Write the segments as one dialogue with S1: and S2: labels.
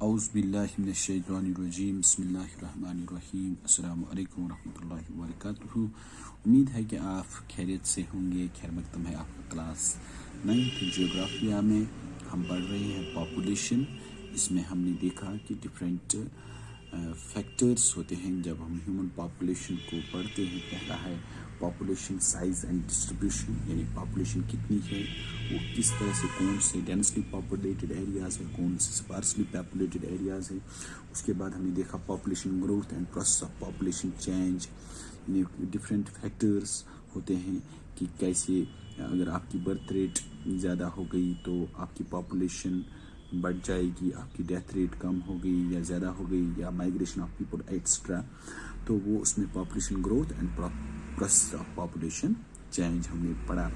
S1: اعوذ باللہ من الشیطان الرجیم بسم اللہ الرحمن الرحیم السلام علیکم ورحمۃ اللہ وبرکاتہ۔ امید ہے کہ آپ خیریت سے ہوں گے۔ خیر مقدم ہے آپ کا کلاس 9 جیوگرافیہ میں ہم پڑھ رہے ہیں پاپولیشن۔ اس میں ہم نے دیکھا کہ ڈفرینٹ فیکٹرز ہوتے ہیں جب ہم ہیومن پاپولیشن کو پڑھتے ہیں۔ پہلا ہے پاپولیشن سائز اینڈ ڈسٹریبیوشن، یعنی پاپولیشن کتنی ہے، وہ کس طرح سے، کون سے ڈینسلی پاپولیٹڈ ایریاز ہیں، کون سے اسپارسلی پاپولیٹڈ ایریاز ہیں۔ اس کے بعد ہم نے دیکھا population growth and process of population change, یعنی ڈفرینٹ فیکٹرز ہوتے ہیں کہ کیسے اگر آپ کی برتھ ریٹ زیادہ ہو گئی تو آپ کی پاپولیشن بڑھ جائے گی، آپ کی ڈیتھ ریٹ کم ہو گئی یا زیادہ ہو گئی، یا مائگریشن آف پیپل ایٹسٹرا، تو وہ اس میں population growth and process of population change ہم نے پڑھا۔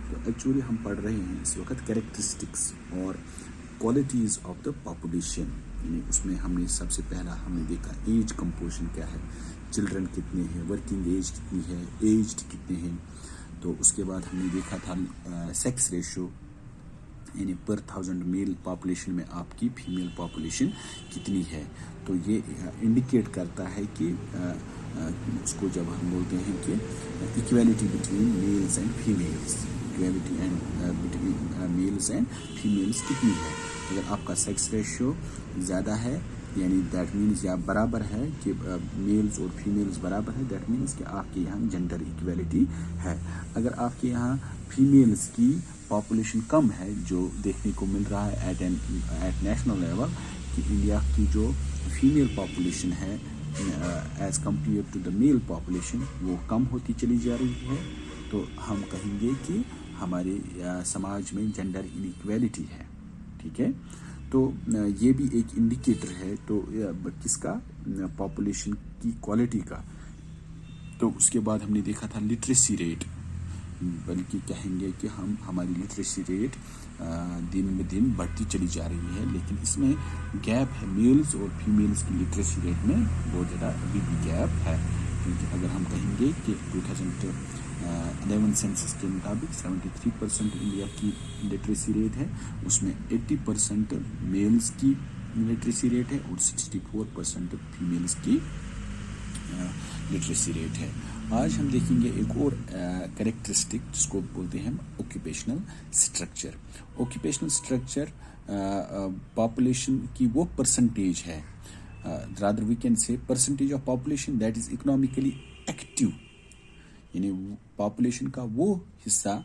S1: تو ایکچولی ہم پڑھ رہے ہیں اس وقت کیریکٹرسٹکس اور کوالٹیز آف دا پاپولیشن، یعنی اس میں ہم نے سب سے پہلا ہم نے دیکھا ایج کمپوزیشن کیا ہے، چلڈرن کتنے ہیں، ورکنگ ایج کتنی ہے، ایجڈ کتنے ہیں۔ تو اس کے بعد ہم نے دیکھا تھا سیکس ریشو، یعنی پر 1000 میل پاپولیشن میں آپ کی فیمیل پاپولیشن کتنی ہے۔ تو یہ انڈیکیٹ کرتا ہے کہ اس کو جب ہم بولتے ہیں کہ equality between males and females, equality between males and females کتنی ہے۔ اگر آپ کا سیکس ریشو زیادہ ہے، یعنی دیٹ مینز یا برابر ہے کہ میلز اور فیمیلز برابر ہے، دیٹ مینز کہ آپ کے یہاں جنڈر ایکویلٹی ہے۔ اگر آپ کے یہاں فیمیلز کی پاپولیشن کم ہے، جو دیکھنے کو مل رہا ہے ایٹ نیشنل لیول کہ انڈیا کی جو فیمیل پاپولیشن ہے as compared to the male population وہ کم ہوتی چلی جا رہی ہے، تو ہم کہیں گے کہ ہمارے سماج میں جنڈر انیکویلٹی ہے، ٹھیک ہے۔ تو یہ بھی ایک انڈیکیٹر ہے تو کس کا، پاپولیشن کی کوالٹی کا۔ تو اس کے بعد ہم نے دیکھا تھا لٹریسی ریٹ، بلکہ کہیں گے کہ ہماری لٹریسی ریٹ دن بہ دن بڑھتی چلی جا رہی ہے، لیکن اس میں گیپ ہے میلز اور فیمیلز کی لٹریسی ریٹ میں بہت زیادہ ابھی بھی گیپ ہے، کیونکہ اگر ہم کہیں گے کہ 2011 سینسس کے مطابق 73% انڈیا کی لٹریسی ریٹ ہے، اس میں 80% میلز کی لٹریسی ریٹ ہے اور 64% فیمیلز کی لٹریسی ریٹ ہے۔ آج ہم دیکھیں گے ایک اور کریکٹرسٹک جس کو بولتے ہیں ہم occupational structure. Occupational structure population کی وہ پرسنٹیج ہے، rather we can say percentage of population that is economically active، یعنی پاپولیشن کا وہ حصہ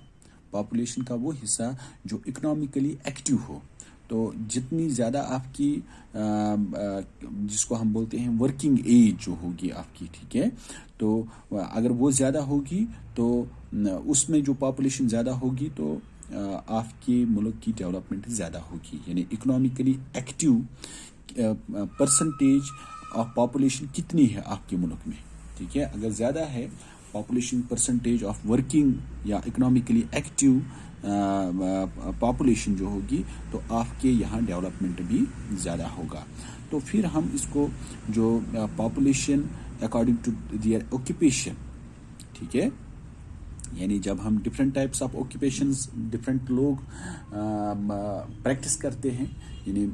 S1: جو اکنامکلی ایکٹیو ہو۔ تو جتنی زیادہ آپ کی جس کو ہم بولتے ہیں ورکنگ ایج جو ہوگی آپ کی، ٹھیک ہے، تو اگر وہ زیادہ ہوگی تو اس میں جو پاپولیشن زیادہ ہوگی تو آپ کے ملک کی ڈیولپمنٹ زیادہ ہوگی، یعنی economically active percentage of population کتنی ہے آپ کے ملک میں، ٹھیک ہے۔ اگر زیادہ ہے پاپولیشن پرسنٹیج آف ورکنگ یا اکنامکلی ایکٹیو پاپولیشن جو ہوگی تو آپ کے یہاں ڈیولپمنٹ بھی زیادہ ہوگا۔ تو پھر ہم اس کو جو population according to their occupation, ٹھیک ہے، یعنی جب ہم different types of occupations different لوگ پریکٹس کرتے ہیں، یعنی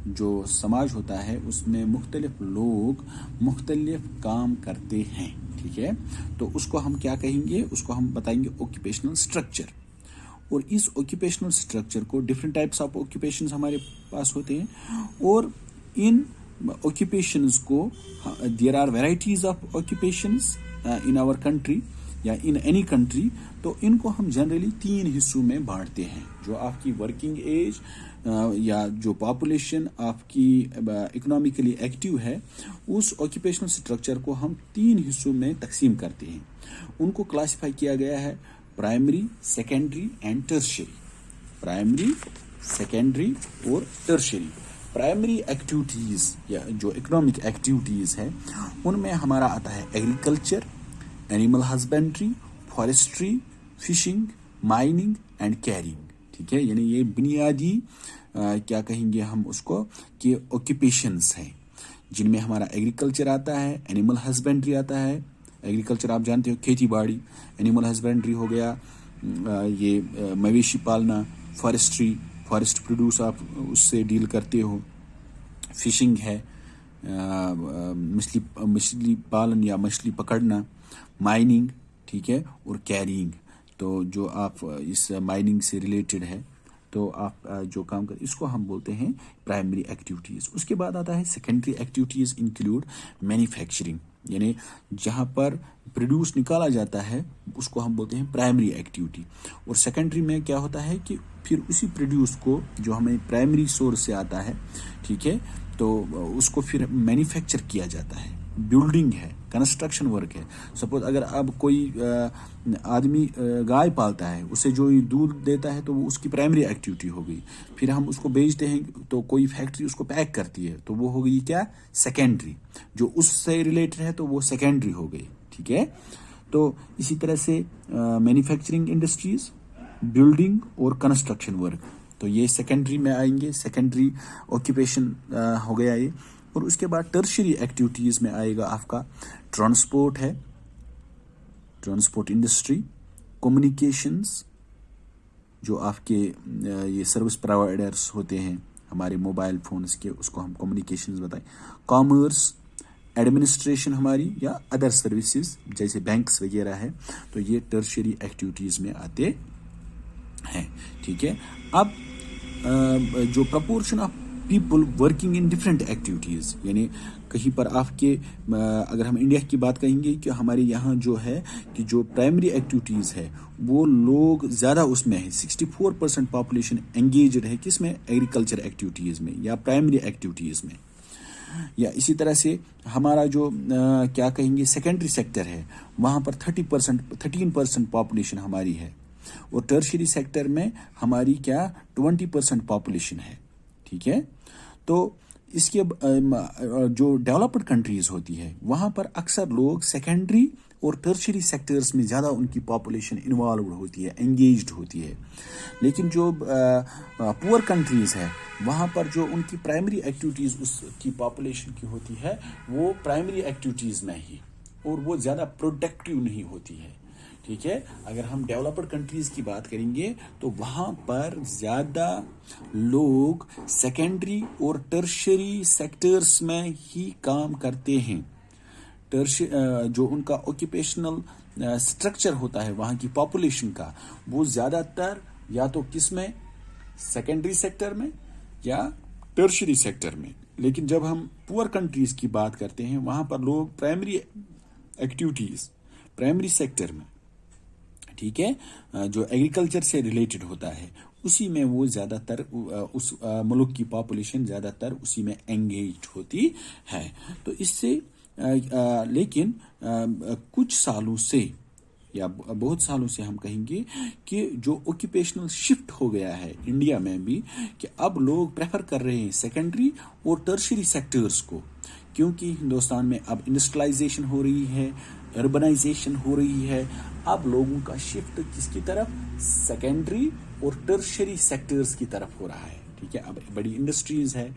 S1: جو سماج ہوتا ہے اس میں مختلف لوگ مختلف کام کرتے ہیں، ٹھیک ہے، تو اس کو ہم کیا کہیں گے، اس کو ہم بتائیں گے آکوپیشنل سٹرکچر۔ اور اس آکوپیشنل سٹرکچر کو ڈفرینٹ ٹائپس آف آکوپیشنز ہمارے پاس ہوتے ہیں، اور ان آکوپیشنز کو they are varieties of occupations in our country یا ان اینی کنٹری، تو ان کو ہم جنرلی 3 حصوں میں بانٹتے ہیں۔ جو آپ کی ورکنگ ایج یا جو پاپولیشن آپ کی اکنامکلی ایکٹیو ہے، اس آکوپیشنل سٹرکچر کو ہم 3 حصوں میں تقسیم کرتے ہیں۔ ان کو کلاسیفائی کیا گیا ہے primary, secondary and tertiary. Primary, secondary اور ٹرشری۔ پرائمری ایکٹیویٹیز یا جو اکنامک ایکٹیویٹیز ہے ان میں ہمارا آتا ہے agriculture, animal husbandry, forestry, fishing, mining and quarrying, ٹھیک ہے، یعنی یہ بنیادی کیا کہیں گے ہم اس کو کہ آکوپیشنز ہیں، جن میں ہمارا ایگریکلچر آتا ہے، اینیمل ہسبینڈری آتا ہے۔ ایگریکلچر آپ جانتے ہو کھیتی باڑی، اینیمل ہسبینڈری ہو گیا یہ مویشی پالنا، فارسٹری، فارسٹ پروڈیوس آپ اس سے ڈیل کرتے ہو، فشنگ ہے، مچھلی پالن یا مچھلی پکڑنا، مائننگ، ٹھیک ہے، اور کیرینگ. تو جو آپ اس مائننگ سے ریلیٹڈ ہے تو آپ جو کام کریں اس کو ہم بولتے ہیں پرائمری ایکٹیویٹیز. اس کے بعد آتا ہے سیکنڈری ایکٹیویٹیز انکلوڈ مینوفیکچرنگ، یعنی جہاں پر پروڈیوس نکالا جاتا ہے اس کو ہم بولتے ہیں پرائمری ایکٹیویٹی. اور سیکنڈری میں کیا ہوتا ہے کہ پھر اسی پروڈیوس کو جو ہمیں پرائمری سورس سے آتا ہے، ٹھیک ہے، تو اس کو پھر مینوفیکچر کیا جاتا ہے. بلڈنگ ہے، کنسٹرکشن ورک ہے. سپوز اگر اب کوئی آدمی گائے پالتا ہے، اسے جو دودھ دیتا ہے تو وہ اس کی پرائمری ایکٹیویٹی ہو گئی. پھر ہم اس کو بیچتے ہیں تو کوئی فیکٹری اس کو پیک کرتی ہے تو وہ ہو گئی کیا، سیکنڈری. جو اس سے ریلیٹڈ ہے تو وہ سیکنڈری ہو گئی، ٹھیک ہے. تو اسی طرح سے مینوفیکچرنگ انڈسٹریز، بلڈنگ اور کنسٹرکشن ورک، تو یہ سیکنڈری میں آئیں گے. سیکنڈری آکوپیشن ہو گیا یہ. اور اس کے بعد ٹرشری ایکٹیویٹیز میں آئے گا آپ کا ٹرانسپورٹ ہے، ٹرانسپورٹ انڈسٹری، کمیونیکیشنز، جو آپ کے یہ سروس پرووائڈرس ہوتے ہیں ہمارے موبائل فونز کے، اس کو ہم کمیونیکیشنز بتائیں. کامرس، ایڈمنسٹریشن ہماری یا ادر سروسز جیسے بینکس وغیرہ ہے، تو یہ ٹرشری ایکٹیویٹیز میں آتے ہیں، ٹھیک ہے. اب جو proportion of people working in different activities, یعنی کہیں پر آپ کے اگر ہم انڈیا کی بات کہیں گے کہ ہمارے یہاں جو ہے کہ جو پرائمری ایکٹیویٹیز ہے وہ لوگ زیادہ اس میں ہے. 64% پاپولیشن انگیجڈ ہے کس میں، ایگریکلچر ایکٹیویٹیز میں یا پرائمری ایکٹیویٹیز میں. یا اسی طرح سے ہمارا جو کیا کہیں گے سیکنڈری سیکٹر ہے، وہاں پر 13% پاپولیشن ہماری ہے. اور ٹرشری سیکٹر میں ہماری کیا 20% پاپولیشن ہے، ٹھیک ہے. تو اس کے جو ڈیولپڈ کنٹریز ہوتی ہے وہاں پر اکثر لوگ سیکنڈری اور ٹرشری سیکٹرز میں زیادہ ان کی پاپولیشن انوالوڈ ہوتی ہے، انگیجڈ ہوتی ہے. لیکن جو پور کنٹریز ہے وہاں پر جو ان کی پرائمری ایکٹیویٹیز اس کی پاپولیشن کی ہوتی ہے وہ پرائمری ایکٹیویٹیز میں ہی، اور وہ زیادہ پروڈکٹیو نہیں ہوتی ہے، ٹھیک ہے. اگر ہم ڈیولپڈ کنٹریز کی بات کریں گے تو وہاں پر زیادہ لوگ سیکنڈری اور ٹرشری سیکٹرز میں ہی کام کرتے ہیں. جو ان کا آکوپیشنل سٹرکچر ہوتا ہے وہاں کی پاپولیشن کا، وہ زیادہ تر یا تو کس میں، سیکنڈری سیکٹر میں یا ٹرشری سیکٹر میں. لیکن جب ہم پور کنٹریز کی بات کرتے ہیں وہاں پر لوگ پرائمری ایکٹیویٹیز پرائمری سیکٹر میں، ٹھیک ہے، جو ایگریکلچر سے ریلیٹڈ ہوتا ہے اسی میں وہ زیادہ تر اس ملک کی پاپولیشن زیادہ تر اسی میں انگیجڈ ہوتی ہے. تو اس سے لیکن کچھ سالوں سے یا بہت سالوں سے ہم کہیں گے کہ جو آکوپیشنل شفٹ ہو گیا ہے انڈیا میں بھی، کہ اب لوگ پریفر کر رہے ہیں سیکنڈری اور ٹرشری سیکٹرز کو، کیونکہ ہندوستان میں اب انڈسٹریلائزیشن ہو رہی ہے، اربنائزیشن ہو رہی ہے. اب لوگوں کا شفٹ کس کی طرف، سیکنڈری اور ٹرشری سیکٹرز کی طرف ہو رہا ہے، ٹھیک ہے. اب بڑی انڈسٹریز ہے،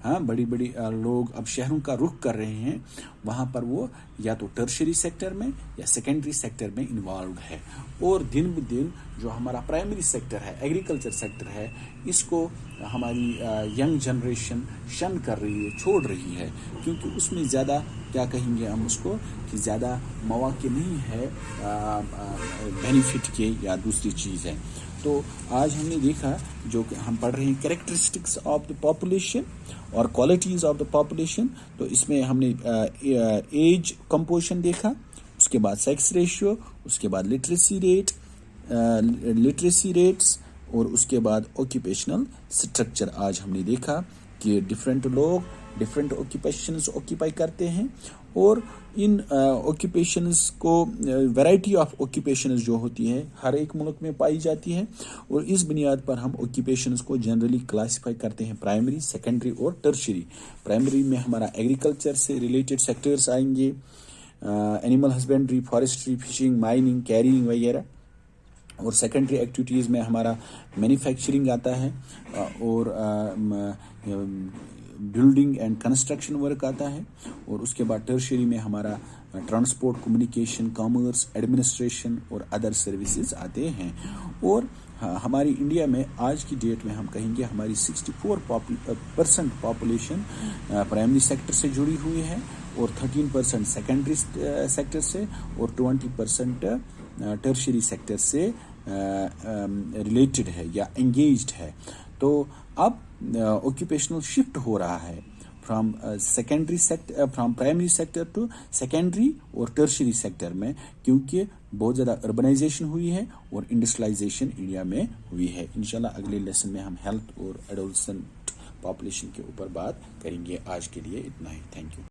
S1: ہاں بڑی لوگ اب شہروں کا رخ کر رہے ہیں، وہاں پر وہ یا تو ٹرشری سیکٹر میں یا سیکنڈری سیکٹر میں انوالوڈ ہے. اور دن بدن جو ہمارا پرائمری سیکٹر ہے، ایگریکلچر سیکٹر ہے، اس کو ہماری ینگ جنریشن شن کر رہی ہے، چھوڑ رہی ہے، کیونکہ اس میں زیادہ کیا کہیں گے ہم اس کو کہ زیادہ مواقع نہیں ہے بینیفٹ کے یا دوسری چیز ہے. تو آج ہم نے دیکھا جو کہ ہم پڑھ رہے ہیں کریکٹرسٹکس آف دا پاپولیشن اور کوالٹیز آف دا پاپولیشن. تو اس میں ہم نے ایج کمپوزیشن دیکھا، اس کے بعد سیکس ریشیو، اس کے بعد لٹریسی ریٹس، اور اس کے بعد آکوپیشنل سٹرکچر. آج ہم نے دیکھا کہ ڈفرینٹ لوگ ڈفرینٹ آکوپیشنز آکوپائی کرتے ہیں، اور ان آکوپیشنز کو ویرائٹی آف آکوپیشنز جو ہوتی ہے ہر ایک ملک میں پائی جاتی ہے. اور اس بنیاد پر ہم آکوپیشنز کو جنرلی کلاسیفائی کرتے ہیں پرائمری، سیکنڈری اور ٹرشری. پرائمری میں ہمارا ایگریکلچر سے ریلیٹڈ سیکٹرز آئیں گے، animal husbandry, forestry, fishing, mining, quarrying وغیرہ. اور سیکنڈری ایکٹیویٹیز میں ہمارا مینوفیکچرنگ آتا ہے، اور بلڈنگ اینڈ کنسٹرکشن ورک آتا ہے. اور اس کے بعد ٹرشری میں ہمارا ٹرانسپورٹ، کمیونیکیشن، کامرس، ایڈمنسٹریشن اور ادر سروسز آتے ہیں. اور ہماری انڈیا میں آج کی ڈیٹ میں ہم کہیں گے ہماری 64% پاپولیشن پرائمری سیکٹر سے جڑی ہوئی ہے اور 13% سیکنڈری سیکٹر سے اور 20% ٹرشری سیکٹر سے ریلیٹڈ ہے یا انگیجڈ ہے. تو اب آکوپیشنل شفٹ ہو رہا ہے from primary sector to secondary اور ٹرشری سیکٹر میں, کیونکہ بہت زیادہ اربنائزیشن ہوئی ہے اور انڈسٹریلائزیشن انڈیا میں ہوئی ہے. انشاءاللہ اگلے لیسن میں ہم ہیلتھ اور ایڈولسنٹ پاپولیشن کے اوپر بات کریں گے. آج کے لیے اتنا ہی. Thank you.